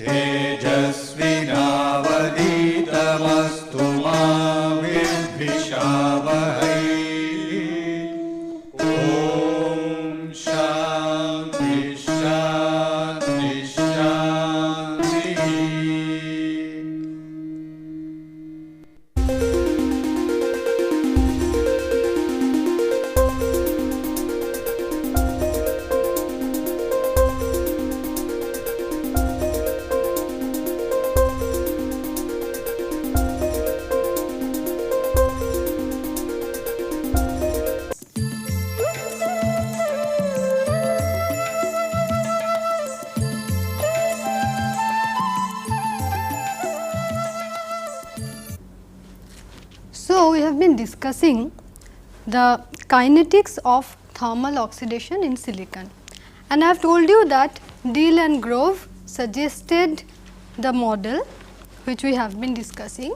तेजस्विनावधीतमस्तु मा विद्विषावहै। ॐ शान्ति शान्ति शान्तिः। So, we have been discussing the kinetics of thermal oxidation in silicon, and I have told you that Deal and Grove suggested the model which we have been discussing,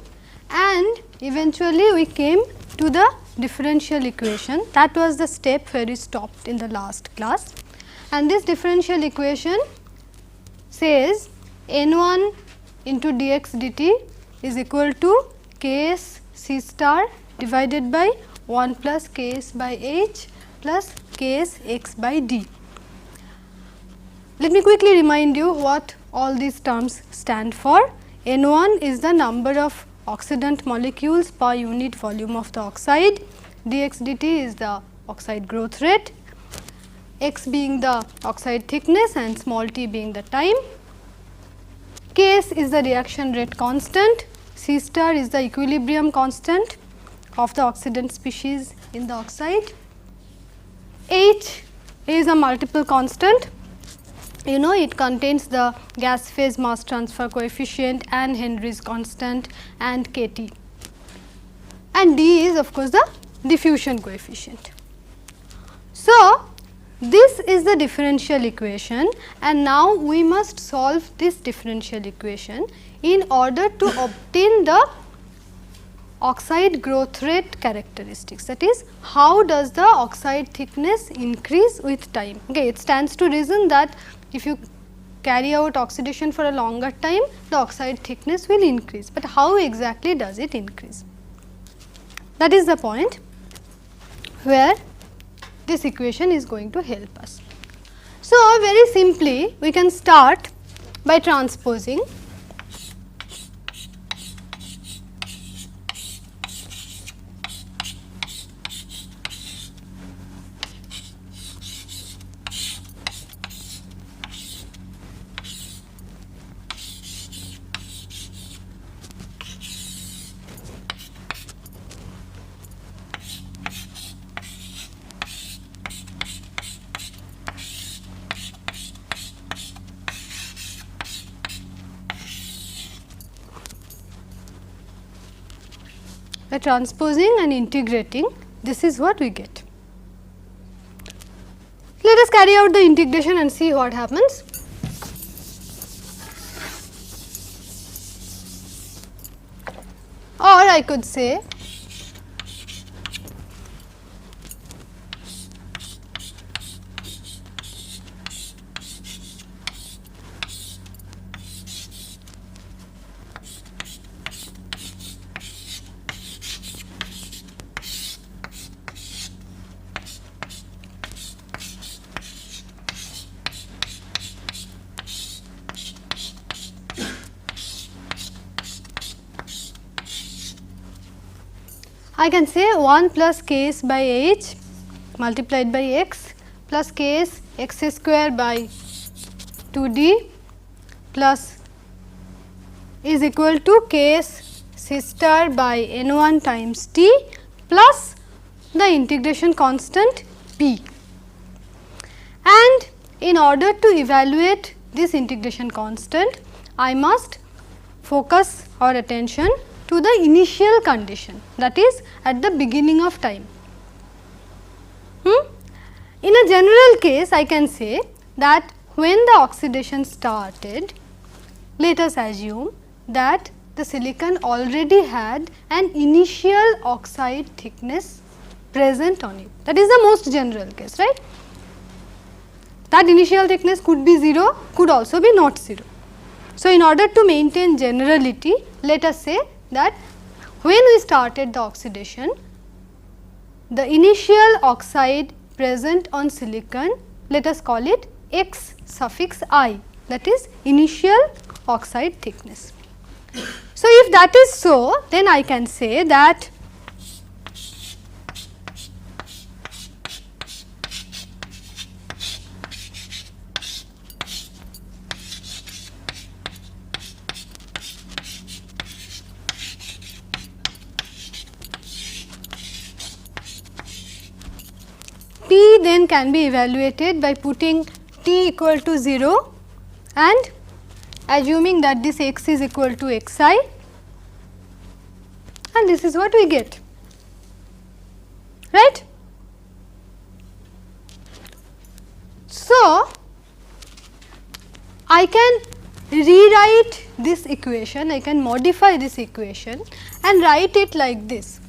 and eventually we came to the differential equation. That was the step where we stopped in the last class, and this differential equation says n1 into dx dt is equal to Ks C star divided by 1 plus Ks by H plus Ks x by d. Let me quickly remind you what all these terms stand for. N1 is the number of oxidant molecules per unit volume of the oxide, dx dt is the oxide growth rate, x being the oxide thickness and small t being the time, Ks is the reaction rate constant, C star is the equilibrium constant of the oxidant species in the oxide, H is a multiple constant, you know it contains the gas phase mass transfer coefficient and Henry's constant and Kt, and D is of course the diffusion coefficient. So, this is the differential equation, and now we must solve this differential equation in order to obtain the oxide growth rate characteristics, that is how does the oxide thickness increase with time. Okay, it stands to reason that if you carry out oxidation for a longer time, the oxide thickness will increase, but how exactly does it increase? That is the point where this equation is going to help us. So, very simply we can start by transposing by transposing and integrating, this is what we get. Let us carry out the integration and see what happens. Or I could say I can say 1 plus Ks by H multiplied by x plus Ks x square by 2d plus is equal to Ks C star by n1 times t plus the integration constant p. And in order to evaluate this integration constant, I must focus our attention to the initial condition, that is at the beginning of time. In a general case, I can say that when the oxidation started, let us assume that the silicon already had an initial oxide thickness present on it. That is the most general case, right? That initial thickness could be 0, could also be not 0. So, in order to maintain generality, let us say that when we started the oxidation, the initial oxide present on silicon, let us call it x suffix I, that is initial oxide thickness. So, if that is so, then I can say that P then can be evaluated by putting T equal to 0 and assuming that this x is equal to xi, and this is what we get, right. So, I can rewrite this equation, I can modify this equation and write it like this.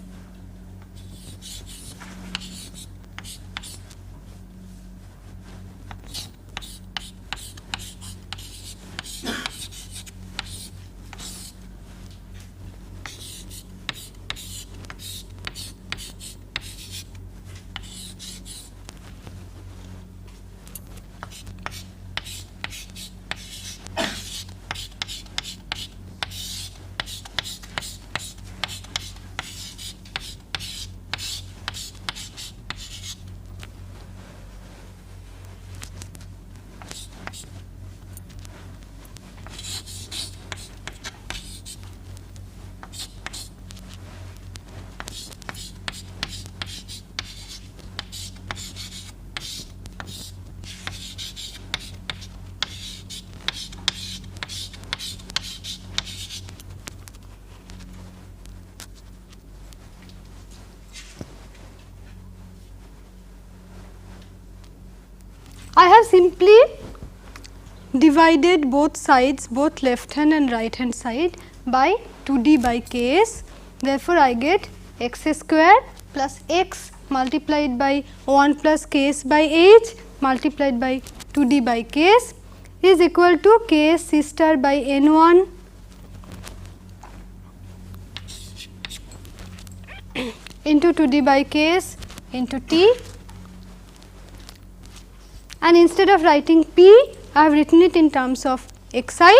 I have simply divided both sides, both left hand and right hand side by 2d by ks. Therefore, I get x square plus x multiplied by 1 plus ks by h multiplied by 2d by ks is equal to ks c star by n1 into 2d by ks into t. And instead of writing p, I have written it in terms of xi.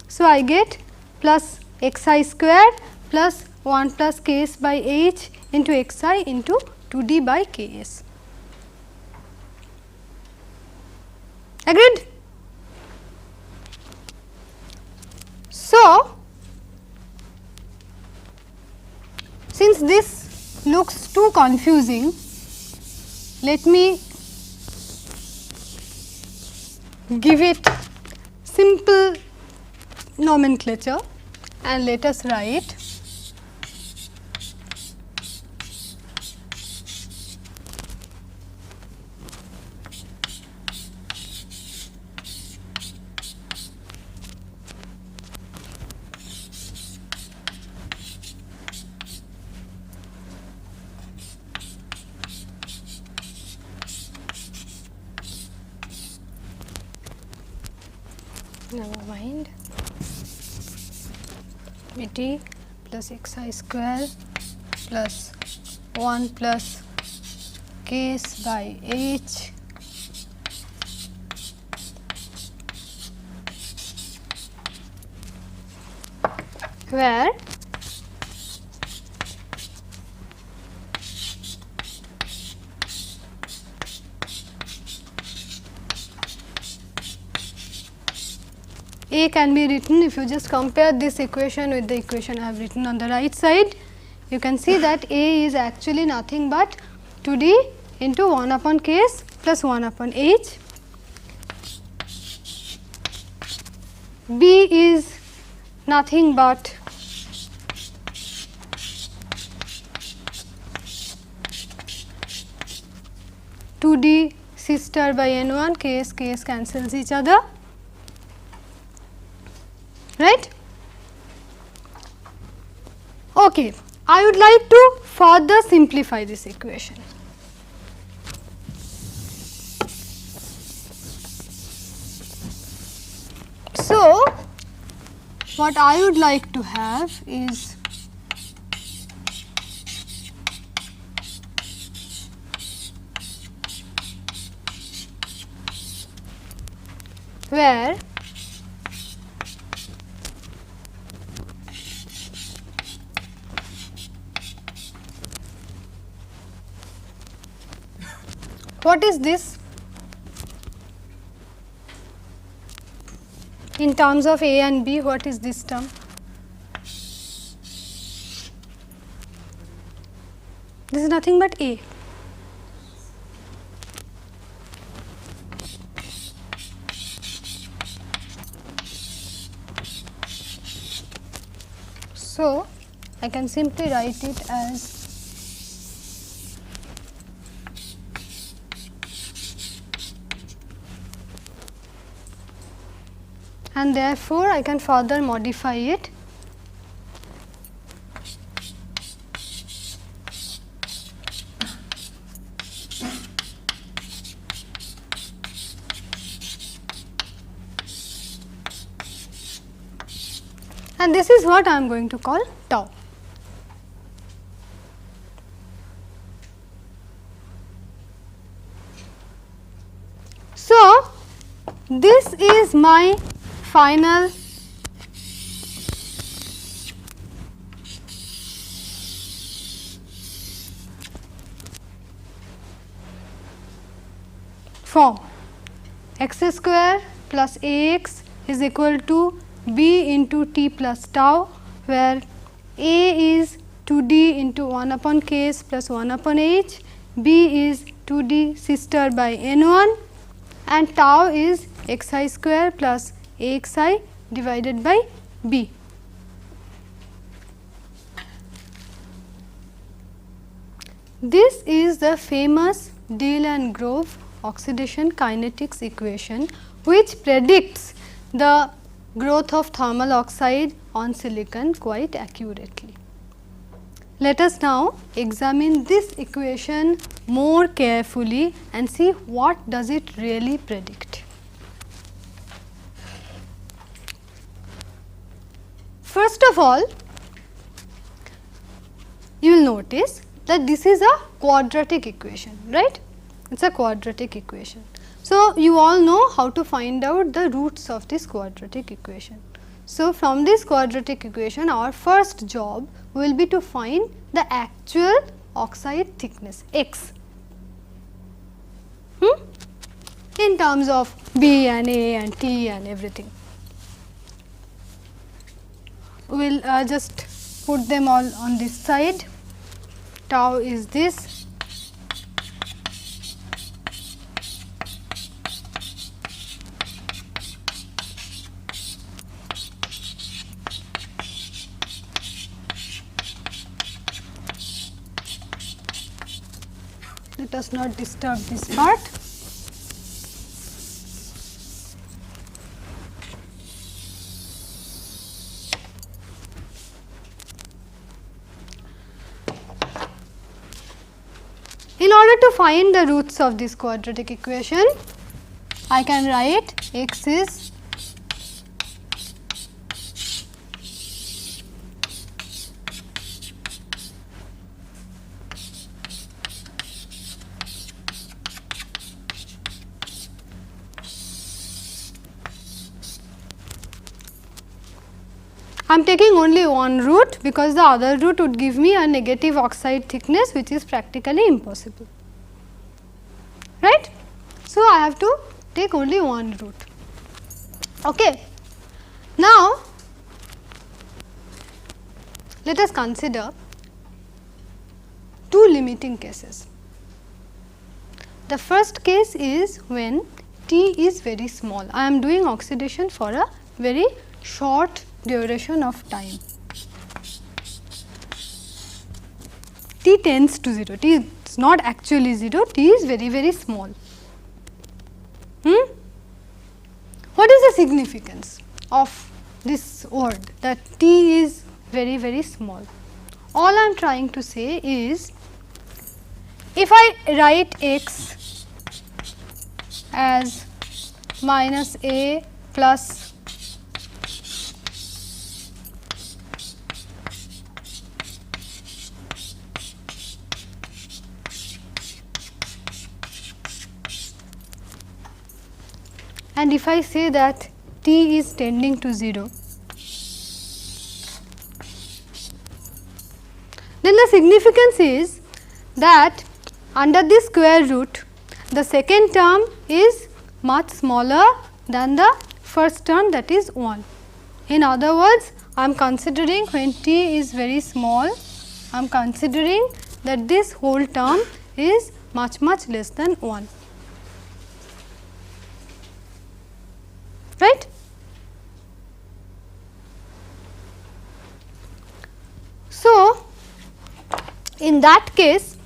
So, I get plus xi square plus 1 plus ks by h into xi into 2d by ks. Agreed? So, since this looks too confusing, let me give it simple nomenclature and let us write never mind T plus xi square plus 1 plus ks by h where A can be written, if you just compare this equation with the equation I have written on the right side, you can see that A is actually nothing but 2d into 1 upon ks plus 1 upon h. B is nothing but two d c star by n1, ks cancels each other, right. Okay. I would like to further simplify this equation. So, what I would like to have is where what is this in terms of A and B, what is this term? This is nothing but A. So, I can simply write it as and therefore, I can further modify it and this is what I am going to call tau. So, this is my final form. X square plus Ax is equal to B into T plus tau, where A is 2D into 1 upon Ks plus 1 upon H, B is 2D sister by N1 and tau is xi square plus Axi divided by B. This is the famous Deal and Grove oxidation kinetics equation, which predicts the growth of thermal oxide on silicon quite accurately. Let us now examine this equation more carefully and see what does it really predict. First of all, you will notice that this is a quadratic equation, right? It is a quadratic equation. So, you all know how to find out the roots of this quadratic equation. So, from this quadratic equation, our first job will be to find the actual oxide thickness x in terms of B and A and T and everything. We will just put them all on this side. Tau is this. Let us not disturb this part. In order to find the roots of this quadratic equation, I can write x is I am taking only one root because the other root would give me a negative oxide thickness, which is practically impossible, right. So, I have to take only one root. Okay. Now, let us consider two limiting cases. The first case is when T is very small. I am doing oxidation for a very short duration of time. T tends to 0, T is not actually 0, T is very small. What is the significance of this word that T is very small? All I am trying to say is, if I write x as minus A plus and if I say that t is tending to 0, then the significance is that under the square root, the second term is much smaller than the first term, that is 1. In other words, I am considering when t is very small, I am considering that this whole term is much less than 1, right. So, in that case,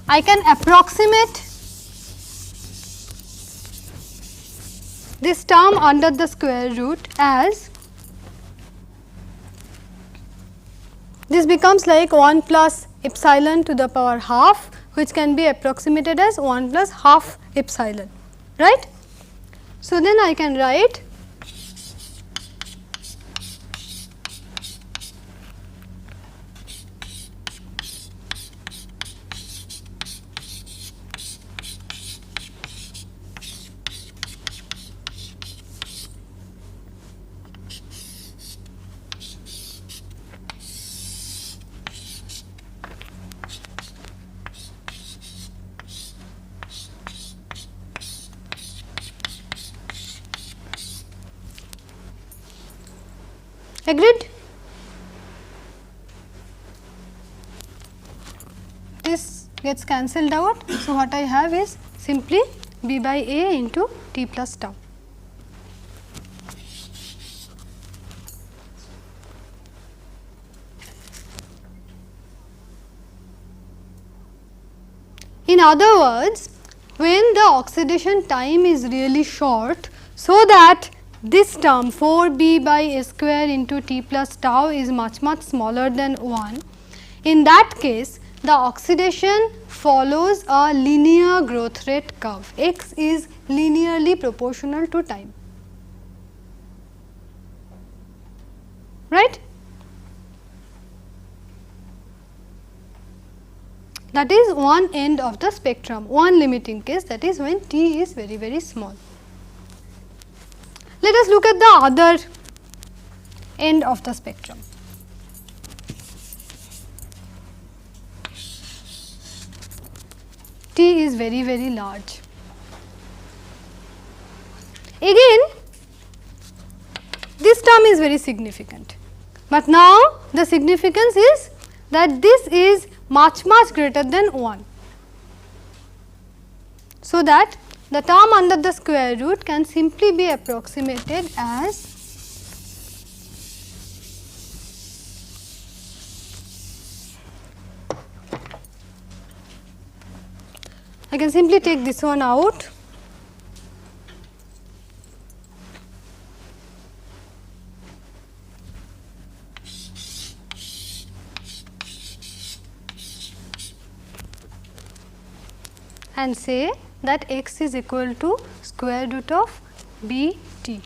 I can approximate this term under the square root as, this becomes like 1 plus epsilon to the power half, which can be approximated as 1 plus half epsilon, right. So, then I can write agreed. This gets cancelled out. So, what I have is simply b by a into t plus tau. In other words, when the oxidation time is really short, so that this term 4 b by a square into t plus tau is much smaller than 1. In that case, the oxidation follows a linear growth rate curve. X is linearly proportional to time, right. That is one end of the spectrum, one limiting case, that is when t is very small. Let us look at the other end of the spectrum. T is very large. Again, this term is very significant, but now the significance is that this is much greater than 1. So, that the term under the square root can simply be approximated as I can simply take this one out and say that x is equal to square root of b t.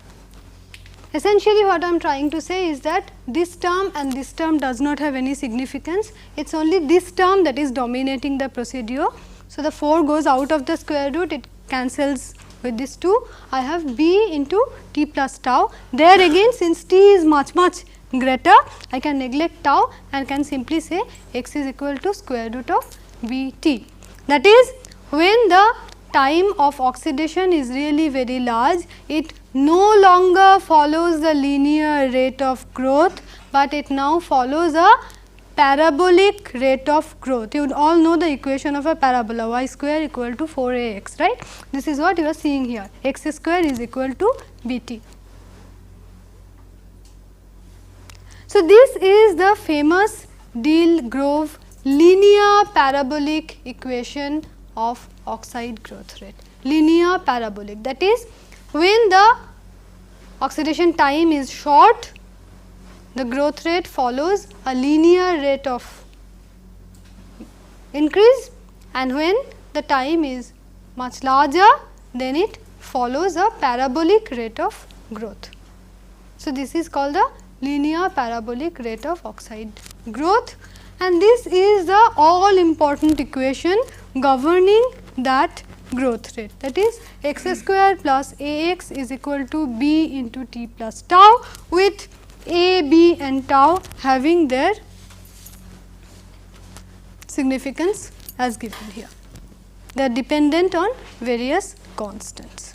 Essentially what I am trying to say is that this term and this term does not have any significance, it is only this term that is dominating the procedure. So, the 4 goes out of the square root, it cancels with this 2, I have b into t plus tau. There again, since t is much greater, I can neglect tau and can simply say x is equal to square root of b t. That is, when the time of oxidation is really very large, it no longer follows the linear rate of growth, but it now follows a parabolic rate of growth. You would all know the equation of a parabola, y square equal to 4ax, right. This is what you are seeing here, x square is equal to bt. So, this is the famous Deal-Grove linear parabolic equation of oxide growth rate, linear parabolic, that is when the oxidation time is short, the growth rate follows a linear rate of increase, and when the time is much larger, then it follows a parabolic rate of growth. So, this is called the linear parabolic rate of oxide growth, and this is the all important equation governing that growth rate, that is x square plus a x is equal to b into t plus tau, with a, b and tau having their significance as given here. They are dependent on various constants.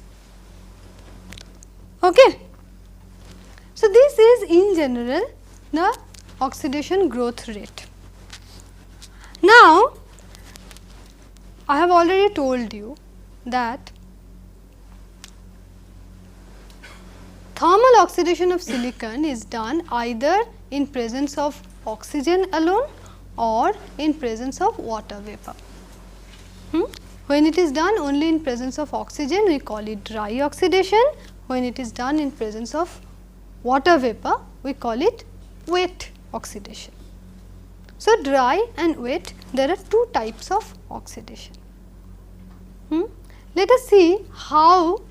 Okay. So, this is in general the oxidation growth rate. Now, I have already told you that thermal oxidation of silicon is done either in presence of oxygen alone or in presence of water vapor. When it is done only in presence of oxygen, we call it dry oxidation. When it is done in presence of water vapor, we call it wet oxidation. So, dry and wet, there are two types of oxidation. Let us see how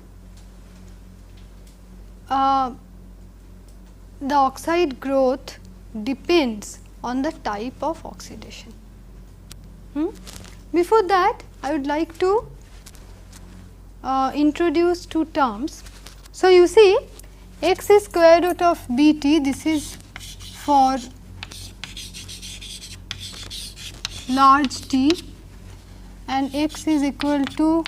the oxide growth depends on the type of oxidation. Before that, I would like to introduce two terms. So, you see x is square root of bt, this is for large T, and x is equal to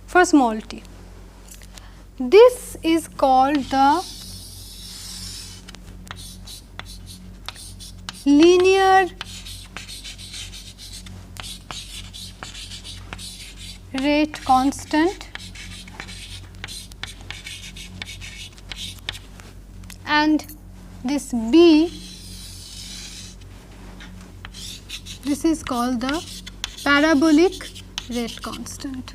for small t. This is called the linear rate constant, and this B, this is called the parabolic rate constant.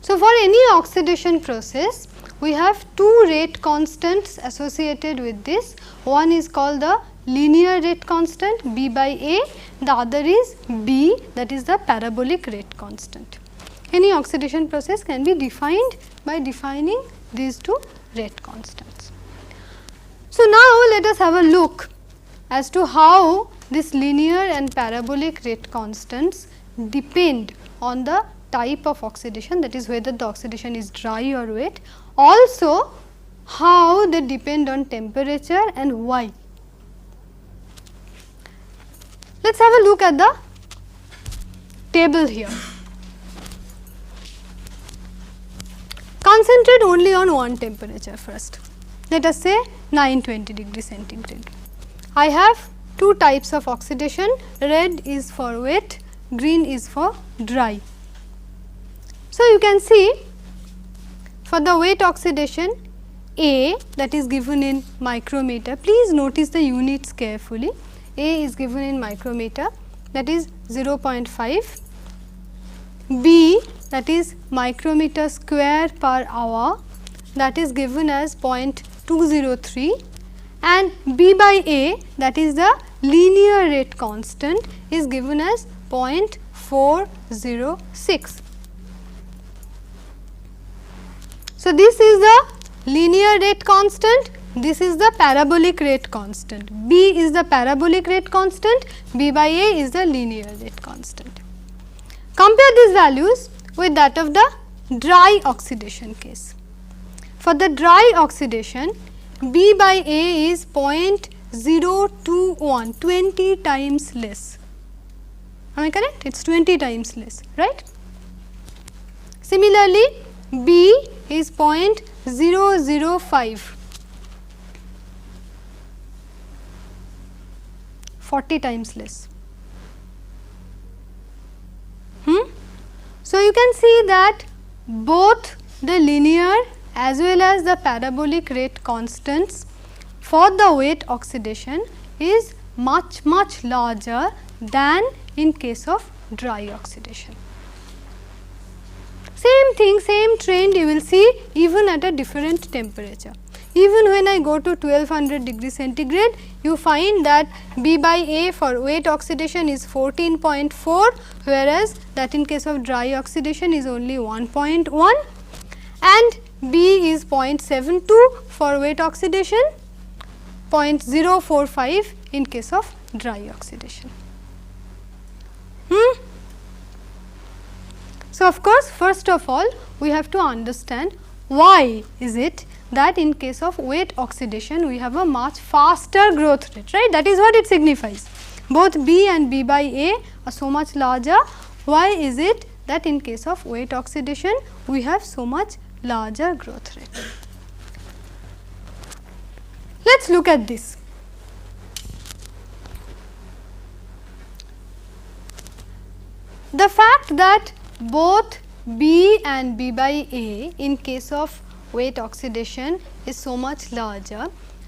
So, for any oxidation process, we have two rate constants associated with this. One is called the linear rate constant B by A, the other is B, that is the parabolic rate constant. Any oxidation process can be defined by defining these two rate constants. So, now let us have a look as to how this linear and parabolic rate constants depend on the type of oxidation, that is whether the oxidation is dry or wet, also how they depend on temperature and why. Let us have a look at the table here. Concentrate only on one temperature first, let us say 920 degree centigrade. I have two types of oxidation, red is for wet, green is for dry. So, you can see for the wet oxidation A, that is given in micrometer, please notice the units carefully. A is given in micrometer, that is 0.5, B, that is micrometer square per hour, that is given as 0.203, and B by A, that is the linear rate constant, is given as 0.406. So, this is the linear rate constant, this is the parabolic rate constant. B is the parabolic rate constant, B by A is the linear rate constant. Compare these values with that of the dry oxidation case. For the dry oxidation, B by A is 0.021, 20 times less. Am I correct? It is 20 times less, right? Similarly, B is 0.005, 40 times less. So, you can see that both the linear as well as the parabolic rate constants for the wet oxidation is much larger than in case of dry oxidation. Same thing, same trend you will see even at a different temperature. Even when I go to 1200 degree centigrade, you find that B by A for wet oxidation is 14.4, whereas that in case of dry oxidation is only 1.1, and B is 0.72 for wet oxidation, 0.045 in case of dry oxidation. So, of course, first of all we have to understand why is it that in case of wet oxidation we have a much faster growth rate, right. That is what it signifies. Both B and B by A are so much larger. Why is it that in case of wet oxidation we have so much larger growth rate? Let us look at this. The fact that both B and B by A in case of wet oxidation is so much larger,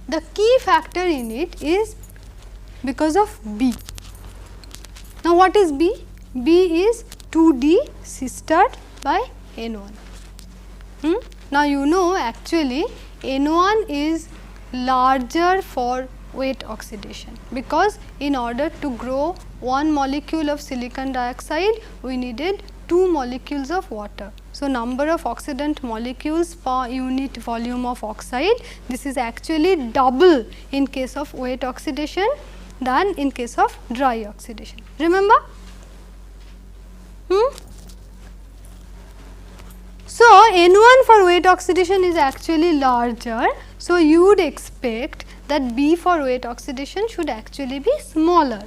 the key factor in it is because of B. Now, what is B? B is 2D sistered by N1. Now, you know actually N1 is larger for wet oxidation, because in order to grow one molecule of silicon dioxide we needed 2 molecules of water. So, number of oxidant molecules per unit volume of oxide, this is actually double in case of wet oxidation than in case of dry oxidation. Remember? So, N1 for wet oxidation is actually larger. So, you would expect that B for wet oxidation should actually be smaller,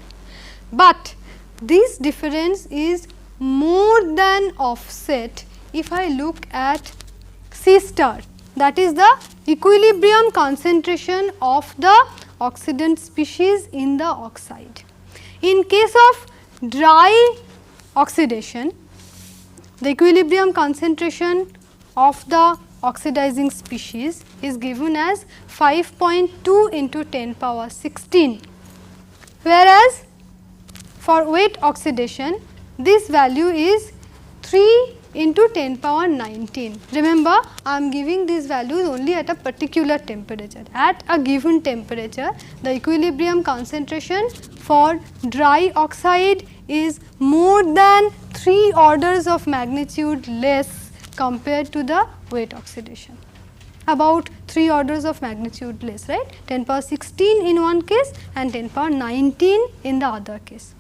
but this difference is more than offset if I look at C star, that is the equilibrium concentration of the oxidant species in the oxide. In case of dry oxidation, the equilibrium concentration of the oxidizing species is given as 5.2 into 10 power 16, whereas for wet oxidation this value is 3 into 10 power 19. Remember, I am giving these values only at a particular temperature. At a given temperature, the equilibrium concentration for dry oxide is more than 3 orders of magnitude less compared to the wet oxidation. About 3 orders of magnitude less, right? 10 power 16 in one case and 10 power 19 in the other case.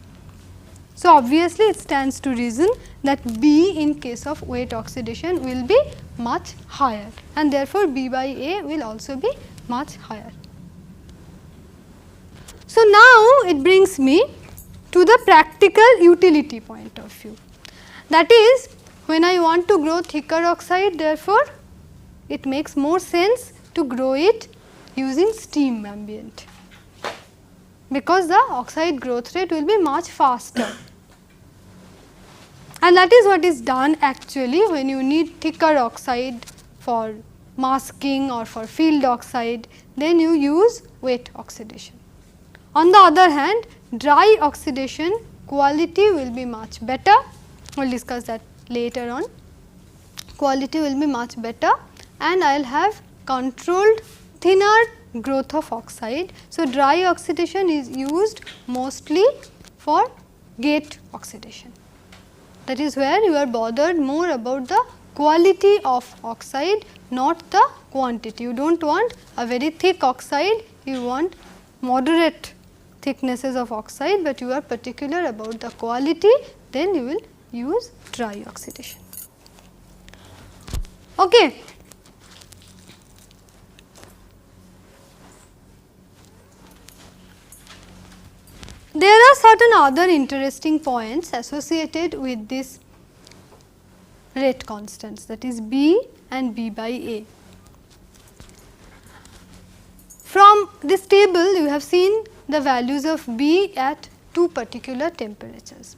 So, obviously, it stands to reason that B in case of wet oxidation will be much higher, and therefore, B by A will also be much higher. So, now it brings me to the practical utility point of view. That is, when I want to grow thicker oxide, therefore, it makes more sense to grow it using steam ambient, because the oxide growth rate will be much faster. And that is what is done actually when you need thicker oxide for masking or for field oxide, then you use wet oxidation. On the other hand, dry oxidation quality will be much better, we will discuss that later on. Quality will be much better and I will have controlled thinner growth of oxide. So, dry oxidation is used mostly for gate oxidation. That is where you are bothered more about the quality of oxide, not the quantity. You do not want a very thick oxide, you want moderate thicknesses of oxide, but you are particular about the quality, then you will use dry oxidation. Okay. There are certain other interesting points associated with this rate constants, that is B and B by A. From this table you have seen the values of B at 2 particular temperatures,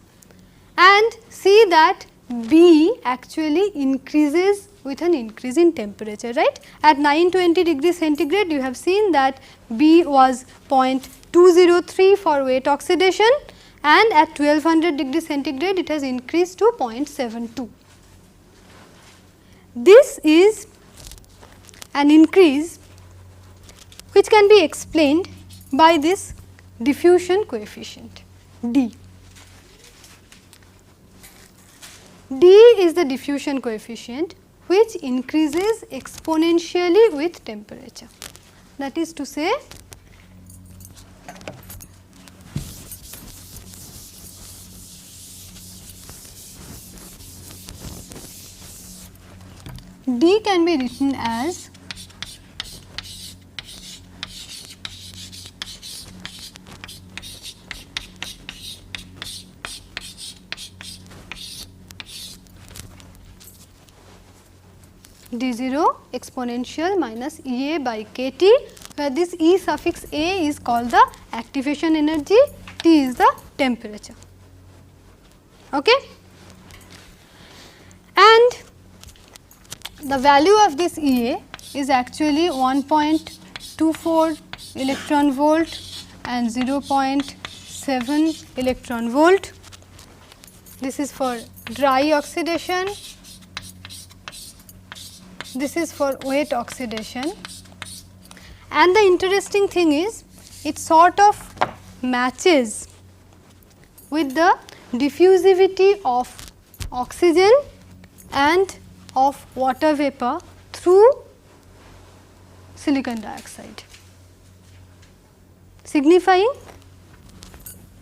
and see that B actually increases with an increase in temperature, right. At 920 degrees centigrade you have seen that B was 0.203 for wet oxidation, and at 1200 degrees centigrade it has increased to 0.72. this is an increase which can be explained by this diffusion coefficient d. D is the diffusion coefficient which increases exponentially with temperature. That is to say, D can be written as d0 exponential minus Ea by kT, where this E suffix A is called the activation energy, T is the temperature. Okay? And the value of this Ea is actually 1.24 electron volt and 0.7 electron volt. This is for dry oxidation, this is for wet oxidation, and the interesting thing is it sort of matches with the diffusivity of oxygen and of water vapor through silicon dioxide, signifying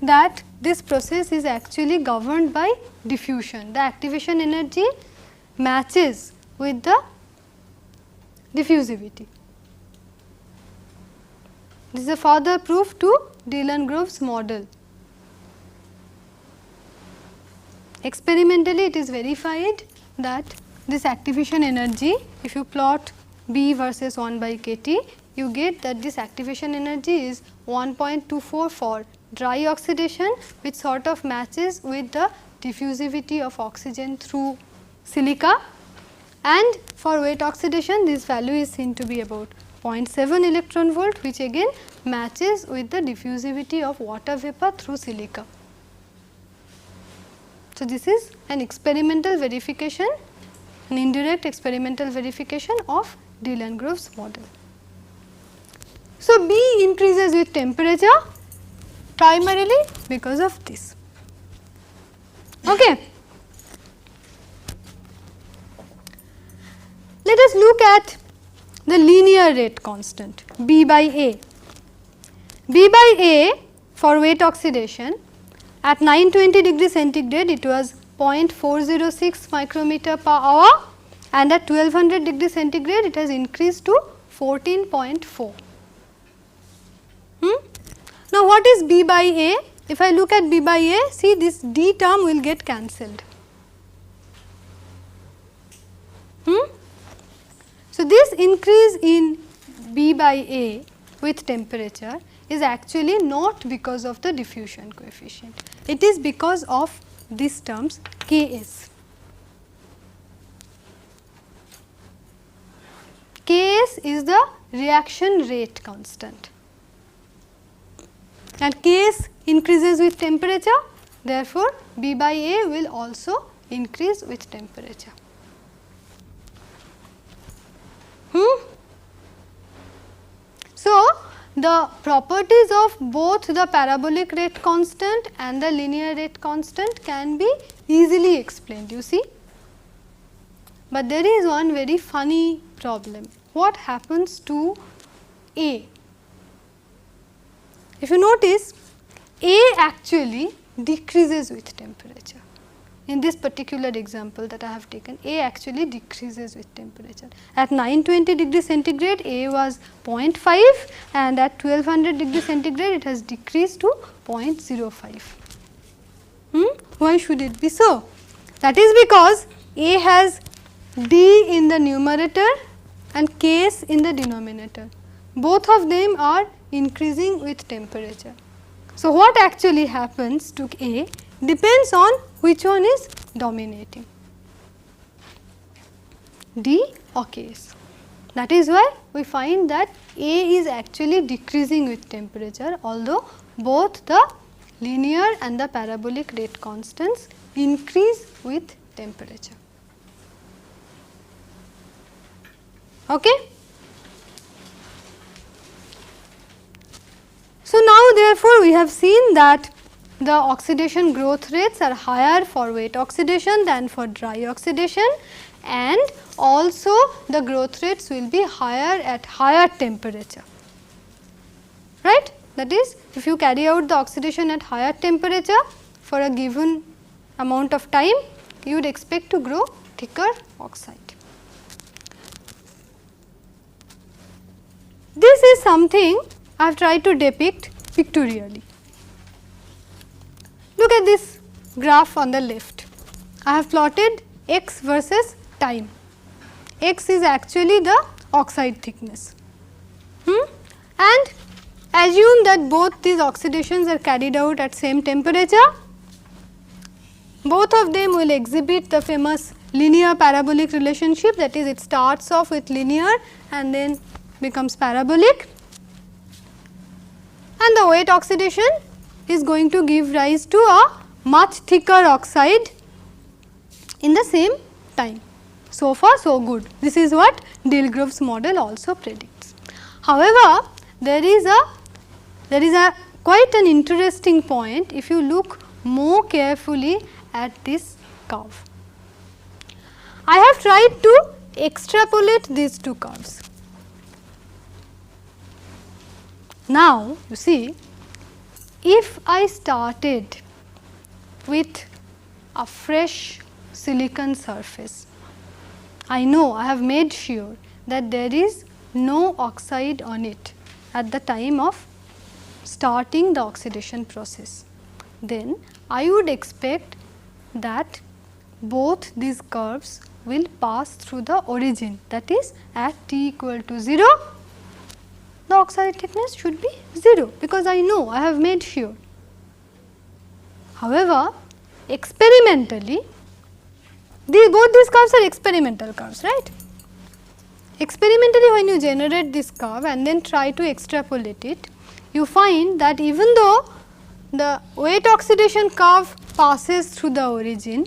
that this process is actually governed by diffusion. The activation energy matches with the diffusivity. This is a further proof to Dillon-Grove's model. Experimentally, it is verified that this activation energy, if you plot B versus 1 by kT, you get that this activation energy is 1.24 for dry oxidation, which sort of matches with the diffusivity of oxygen through silica, and for wet oxidation this value is seen to be about 0.7 electron volt, which again matches with the diffusivity of water vapor through silica. So, this is an experimental verification, an indirect experimental verification of Dillon-Grove's model. So, B increases with temperature primarily because of this. Okay. Let us look at the linear rate constant B by A. B by A for wet oxidation at 920 degree centigrade it was 0.406 micrometer per hour, and at 1200 degree centigrade it has increased to 14.4. Now, what is B by A? If I look at B by A, see this D term will get cancelled. So, this increase in B by A with temperature is actually not because of the diffusion coefficient, it is because of these terms Ks. Ks is the reaction rate constant, and Ks increases with temperature, therefore, B by A will also increase with temperature. So, the properties of both the parabolic rate constant and the linear rate constant can be easily explained, you see. But there is one very funny problem. What happens to A? If you notice, A actually decreases with temperature. In this particular example that I have taken, A actually decreases with temperature. At 920 degree centigrade, A was 0.5, and at 1200 degree centigrade, it has decreased to 0.05. Why should it be so? That is because A has D in the numerator and Ks in the denominator. Both of them are increasing with temperature. So, what actually happens to A depends on which one is dominating, D or Ks. That is why we find that A is actually decreasing with temperature, although both the linear and the parabolic rate constants increase with temperature. Okay. So, now therefore, we have seen that the oxidation growth rates are higher for wet oxidation than for dry oxidation, and also the growth rates will be higher at higher temperature, right. That is, if you carry out the oxidation at higher temperature for a given amount of time, you would expect to grow thicker oxide. This is something I have tried to depict pictorially. Look at this graph on the left. I have plotted x versus time. X is actually the oxide thickness. And assume that both these oxidations are carried out at same temperature. Both of them will exhibit the famous linear parabolic relationship, that is, it starts off with linear and then becomes parabolic, and the wet oxidation is going to give rise to a much thicker oxide in the same time. So far so good. This is what Dilgrove's model also predicts. However, there is a quite an interesting point if you look more carefully at this curve. I have tried to extrapolate these two curves. Now, you see, if I started with a fresh silicon surface, I know, I have made sure that there is no oxide on it at the time of starting the oxidation process. Then I would expect that both these curves will pass through the origin, that is, at t equal to 0, the oxide thickness should be 0, because I know, I have made sure. However, experimentally, both these curves are experimental curves, right. Experimentally, when you generate this curve and then try to extrapolate it, you find that even though the wet oxidation curve passes through the origin,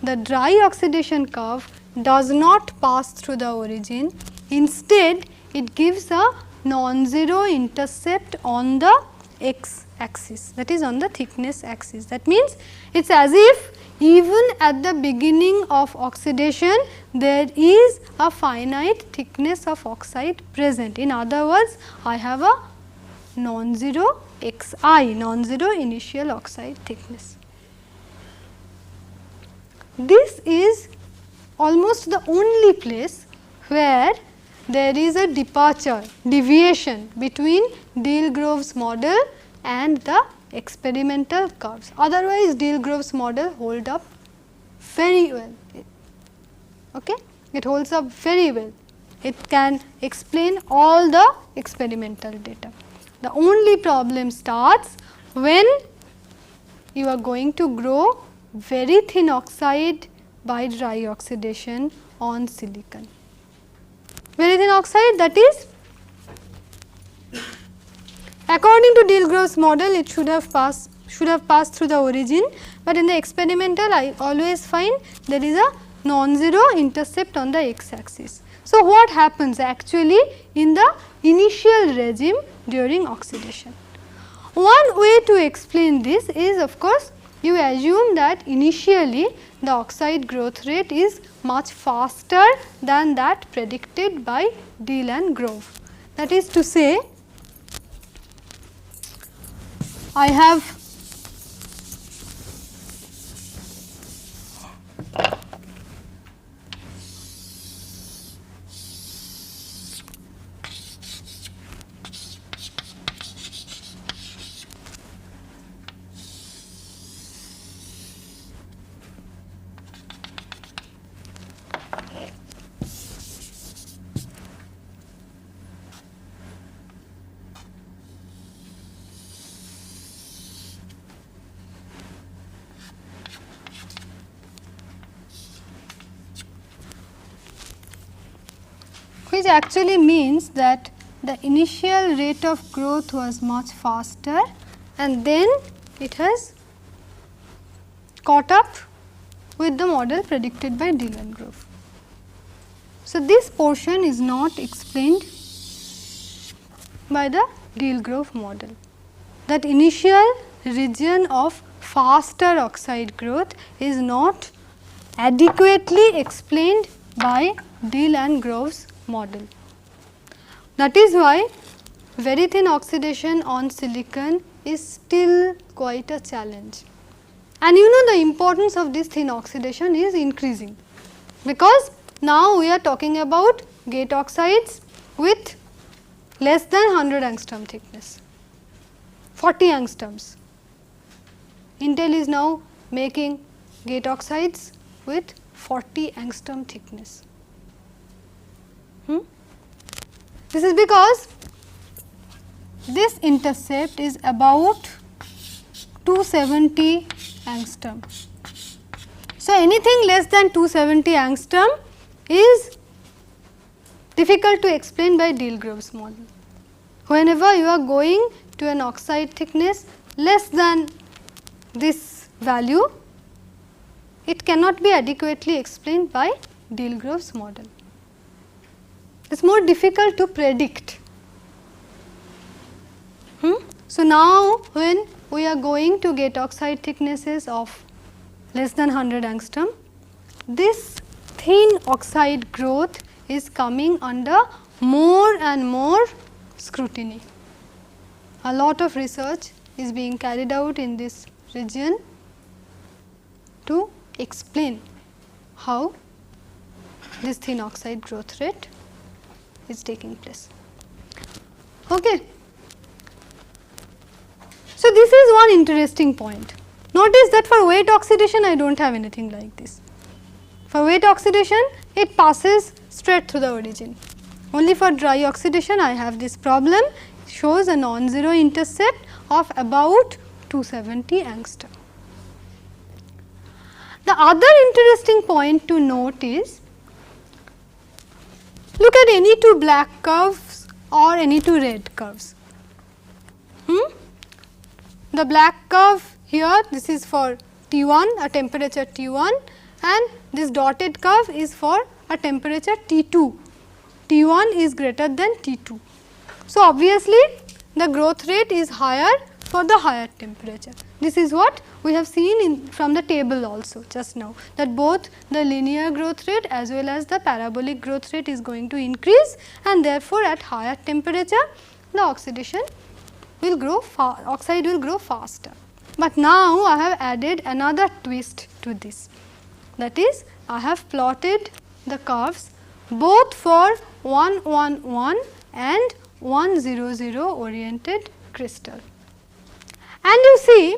the dry oxidation curve does not pass through the origin. Instead, it gives a non-zero intercept on the x axis, that is, on the thickness axis. That means, it is as if even at the beginning of oxidation, there is a finite thickness of oxide present. In other words, I have a non-zero xi, non-zero initial oxide thickness. This is almost the only place where there is a deviation between Dilgrove's model and the experimental curves. Otherwise, Dilgrove's model holds up very well. Okay? It holds up very well. It can explain all the experimental data. The only problem starts when you are going to grow very thin oxide by dry oxidation on silicon. Very thin oxide, that is, according to Dilgrove's model, it should have passed through the origin, but in the experimental I always find there is a non-zero intercept on the x axis. So, what happens actually in the initial regime during oxidation? One way to explain this is, of course, you assume that initially the oxide growth rate is much faster than that predicted by Dil and Grove. That is to say, I have which actually means that the initial rate of growth was much faster and then it has caught up with the model predicted by Dil and Grove. So, this portion is not explained by the Deal-Grove model. That initial region of faster oxide growth is not adequately explained by Deal and Grove's model. That is why very thin oxidation on silicon is still quite a challenge. And you know the importance of this thin oxidation is increasing, because now we are talking about gate oxides with less than 100 angstrom thickness, 40 angstroms. Intel is now making gate oxides with 40 angstrom thickness. This is because this intercept is about 270 angstrom. So, anything less than 270 angstrom is difficult to explain by Deal-Grove's model. Whenever you are going to an oxide thickness less than this value, it cannot be adequately explained by Deal-Grove's model. It is more difficult to predict. So, now when we are going to gate oxide thicknesses of less than 100 angstrom, this thin oxide growth is coming under more and more scrutiny. A lot of research is being carried out in this region to explain how this thin oxide growth rate is taking place. Okay. So, this is one interesting point. Notice that for wet oxidation I do not have anything like this. For wet oxidation it passes straight through the origin. Only for dry oxidation I have this problem, shows a non-zero intercept of about 270 angstrom. The other interesting point to note is, look at any two black curves or any two red curves. The black curve here, this is for T1, a temperature T1, and this dotted curve is for a temperature T2. T1 is greater than T2. So, obviously, the growth rate is higher for the higher temperature. This is what we have seen from the table also just now, that both the linear growth rate as well as the parabolic growth rate is going to increase, and therefore, at higher temperature the oxidation will grow oxide will grow faster. But now I have added another twist to this, that is I have plotted the curves both for 111 and 100 oriented crystal. And you see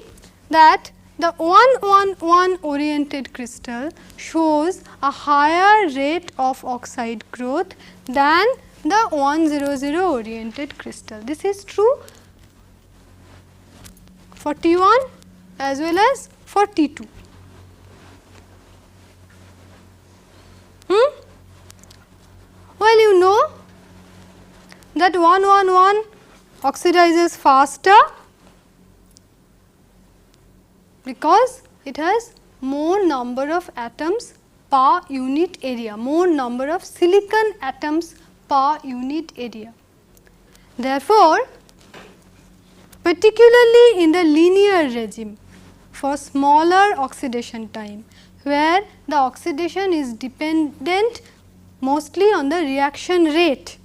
that the 111 oriented crystal shows a higher rate of oxide growth than the 100 oriented crystal. This is true for T1 as well as for T2. Well, you know that 111 oxidizes faster because it has more number of atoms per unit area, more number of silicon atoms per unit area. Therefore, particularly in the linear regime for smaller oxidation time, where the oxidation is dependent mostly on the reaction rate,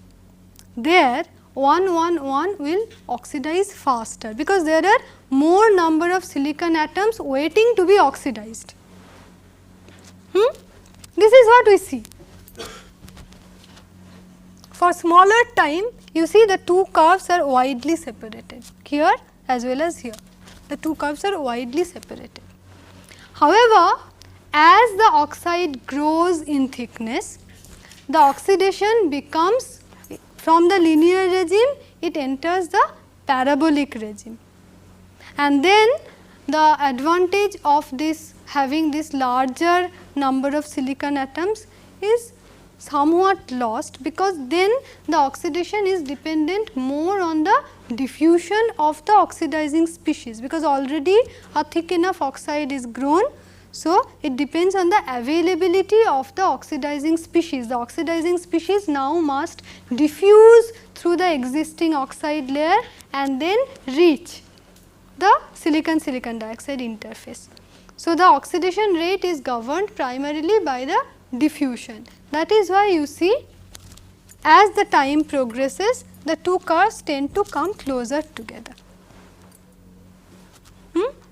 there 111 will oxidize faster because there are more number of silicon atoms waiting to be oxidized. This is what we see. For smaller time, you see the two curves are widely separated, here as well as here. The two curves are widely separated. However, as the oxide grows in thickness, the oxidation becomes, from the linear regime, it enters the parabolic regime. And then the advantage of this having this larger number of silicon atoms is somewhat lost, because then the oxidation is dependent more on the diffusion of the oxidizing species, because already a thick enough oxide is grown. So, it depends on the availability of the oxidizing species. The oxidizing species now must diffuse through the existing oxide layer and then reach the silicon dioxide interface. So, the oxidation rate is governed primarily by the diffusion. That is why you see as the time progresses, the two curves tend to come closer together.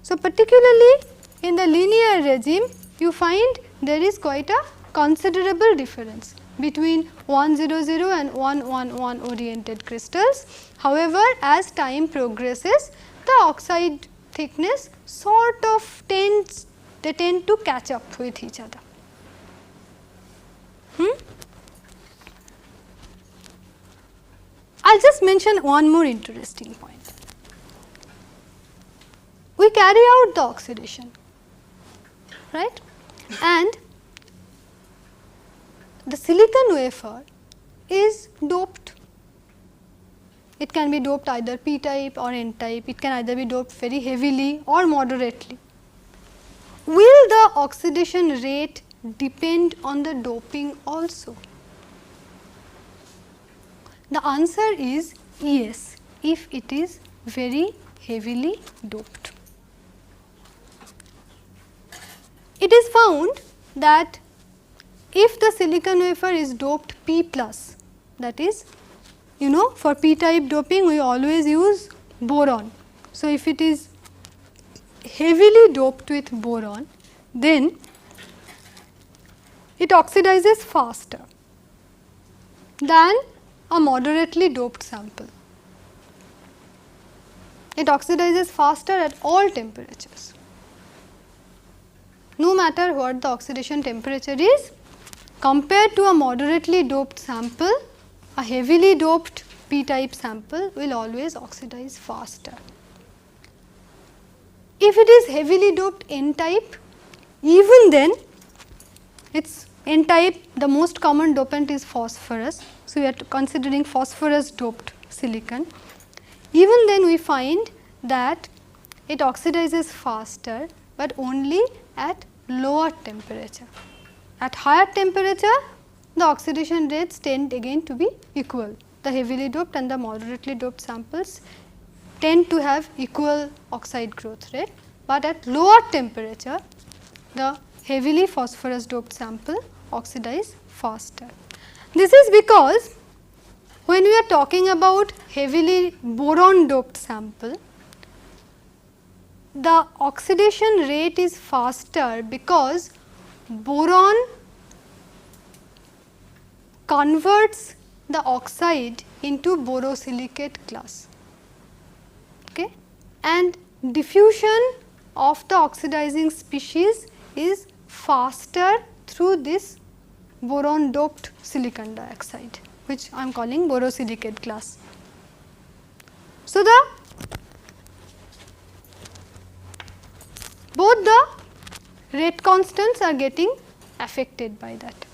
So, particularly in the linear regime, you find there is quite a considerable difference between 100 and 111 oriented crystals. However, as time progresses, the oxide thickness sort of they tend to catch up with each other. I will just mention one more interesting point. We carry out the oxidation, right, and the silicon wafer is doped. It can be doped either p type or n type, it can either be doped very heavily or moderately. Will the oxidation rate depend on the doping also? The answer is yes, if it is very heavily doped. It is found that if the silicon wafer is doped P plus, that is, for p type doping we always use boron. So, if it is heavily doped with boron, then it oxidizes faster than a moderately doped sample. It oxidizes faster at all temperatures. No matter what the oxidation temperature is, compared to a moderately doped sample, a heavily doped p type sample will always oxidize faster. If it is heavily doped n type, even then its n type, the most common dopant is phosphorus. So, we are considering phosphorus doped silicon. Even then we find that it oxidizes faster, but only at lower temperature. At higher temperature, the oxidation rates tend again to be equal. The heavily doped and the moderately doped samples tend to have equal oxide growth rate, but at lower temperature, the heavily phosphorus doped sample oxidize faster. This is because when we are talking about heavily boron doped sample, the oxidation rate is faster because boron converts the oxide into borosilicate class, okay, and diffusion of the oxidizing species is faster through this boron doped silicon dioxide, which I am calling borosilicate class. So, both the rate constants are getting affected by that,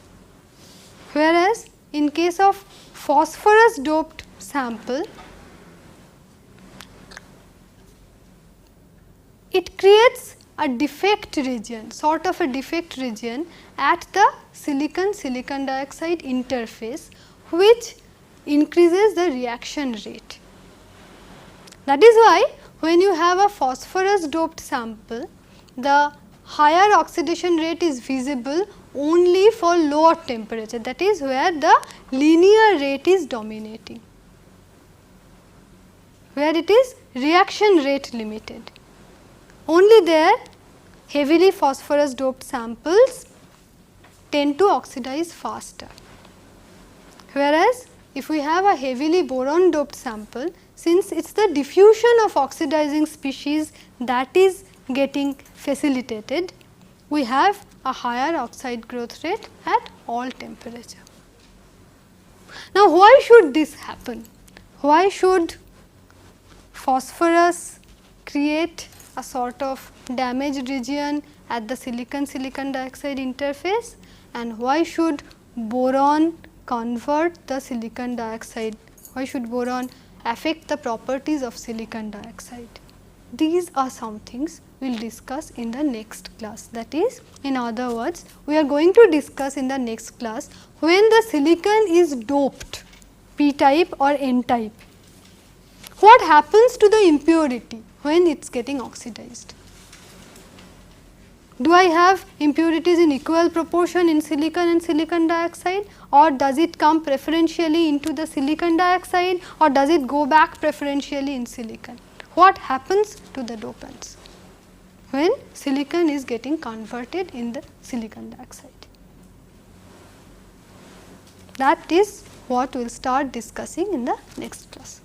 whereas in case of phosphorus doped sample, it creates a defect region, sort of a defect region at the silicon dioxide interface, which increases the reaction rate. That is why when you have a phosphorus doped sample, the higher oxidation rate is visible only for lower temperature, that is where the linear rate is dominating, where it is reaction rate limited. Only there heavily phosphorus doped samples tend to oxidize faster, whereas if we have a heavily boron doped sample, since it is the diffusion of oxidizing species that is getting facilitated, we have a higher oxide growth rate at all temperature. Now, why should this happen? Why should phosphorus create a sort of damaged region at the silicon dioxide interface, and why should boron convert the silicon dioxide? Why should boron affect the properties of silicon dioxide? These are some things we will discuss in the next class. That is, in other words, we are going to discuss in the next class when the silicon is doped p type or n type, what happens to the impurity when it is getting oxidized. Do I have impurities in equal proportion in silicon and silicon dioxide, or does it come preferentially into the silicon dioxide, or does it go back preferentially in silicon? What happens to the dopants when silicon is getting converted in the silicon dioxide? That is what we will start discussing in the next class.